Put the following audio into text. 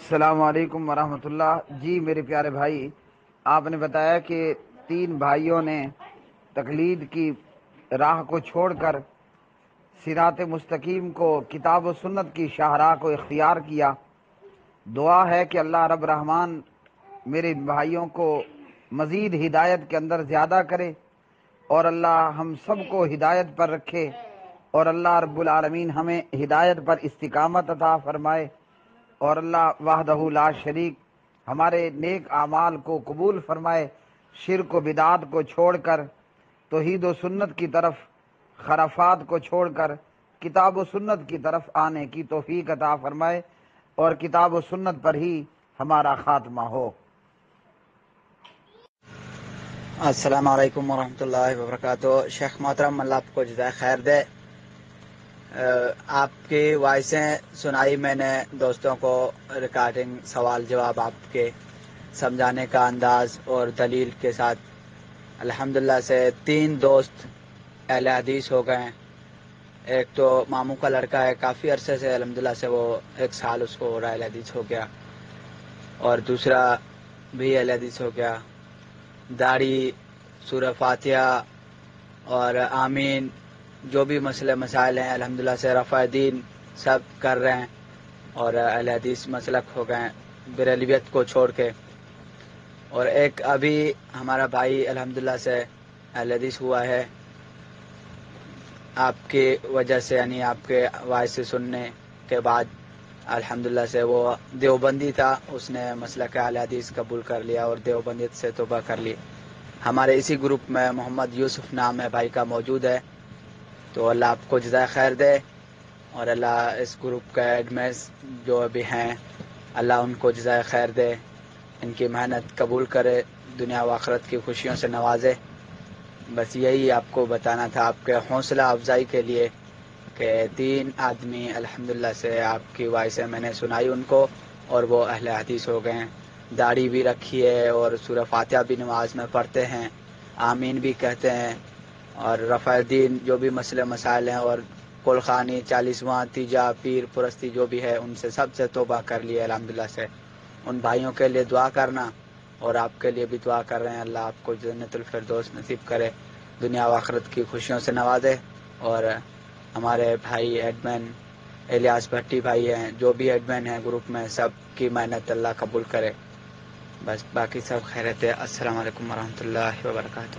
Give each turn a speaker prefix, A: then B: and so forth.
A: السلام علیکم ورحمۃ اللہ۔ جی میرے پیارے بھائی، آپ نے بتایا کہ 3 بھائیوں نے تقلید کی راہ کو چھوڑ کر صراط مستقیم کو، کتاب و سنت کی شاہراہ کو اختیار کیا۔ دعا ہے کہ اللہ رب رحمان میرے بھائیوں کو مزید ہدایت کے اندر زیادہ کرے، اور اللہ ہم سب کو ہدایت پر رکھے، اور اللہ رب العالمین ہمیں ہدایت پر استقامت عطا فرمائے، اور اللہ وحدہ لا شریک ہمارے نیک اعمال کو قبول فرمائے، شرک و بدعات کو چھوڑ کر توحید و سنت کی طرف، خرافات کو چھوڑ کر کتاب و سنت کی طرف آنے کی توفیق عطا فرمائے، اور کتاب و سنت پر ہی ہمارا خاتمہ ہو۔
B: السلام علیکم ورحمۃ اللہ وبرکاتہ۔ شیخ محترم، اللہ آپ کو جزائے خیر دے۔ آپ کی وائسیں سنائی میں نے دوستوں کو، ریکارڈنگ، سوال جواب آپ کے سمجھانے کا انداز اور دلیل کے ساتھ الحمدللہ سے 3 دوست اہل حدیث ہو گئے ہیں۔ ایک تو ماموں کا لڑکا ہے، کافی عرصے سے الحمدللہ سے وہ 1 سال اس کو اہل حدیث ہو گیا، اور دوسرا بھی اہل حدیث ہو گیا۔ داڑھی، سورہ فاتحہ اور آمین، جو بھی مسئلے مسائل ہیں الحمدللہ سے رفع دین سب کر رہے ہیں، اور اہل حدیث مسلک ہو گئے ہیں بریلویت کو چھوڑ کے۔ اور ایک ابھی ہمارا بھائی الحمدللہ سے اہل حدیث ہوا ہے آپ کی وجہ سے، یعنی آپ کے وائس سے سننے کے بعد الحمدللہ سے۔ وہ دیوبندی تھا، اس نے مسلک اہل حدیث قبول کر لیا اور دیوبندیت سے توبہ کر لی۔ ہمارے اسی گروپ میں محمد یوسف نام ہے بھائی کا موجود ہے، تو اللہ آپ کو جزائے خیر دے، اور اللہ اس گروپ کا ایڈمنز جو بھی ہیں اللہ ان کو جزائے خیر دے، ان کی محنت قبول کرے، دنیا و آخرت کی خوشیوں سے نوازے۔ بس یہی آپ کو بتانا تھا، آپ کے حوصلہ افزائی کے لیے، کہ 3 آدمی الحمدللہ سے آپ کی وائسیں میں نے سنائی ان کو، اور وہ اہل حدیث ہو گئے ہیں۔ داڑھی بھی رکھی ہے، اور سورہ فاتحہ بھی نماز میں پڑھتے ہیں، آمین بھی کہتے ہیں، اور رفع دین جو بھی مسئلے مسائل ہیں، اور کل خانی، 40واں، تیجا، پیر پرستی جو بھی ہے ان سے سب سے توبہ کر لی ہے الحمدللہ سے۔ ان بھائیوں کے لیے دعا کرنا، اور آپ کے لیے بھی دعا کر رہے ہیں، اللہ آپ کو جنت الفردوس نصیب کرے، دنیا و آخرت کی خوشیوں سے نوازے۔ اور ہمارے بھائی ایڈمن الیاس بھٹی بھائی ہیں، جو بھی ایڈمن ہیں گروپ میں، سب کی محنت اللہ قبول کرے۔ بس باقی سب خیریت ہے۔ السلام علیکم ورحمۃ اللہ وبرکاتہ۔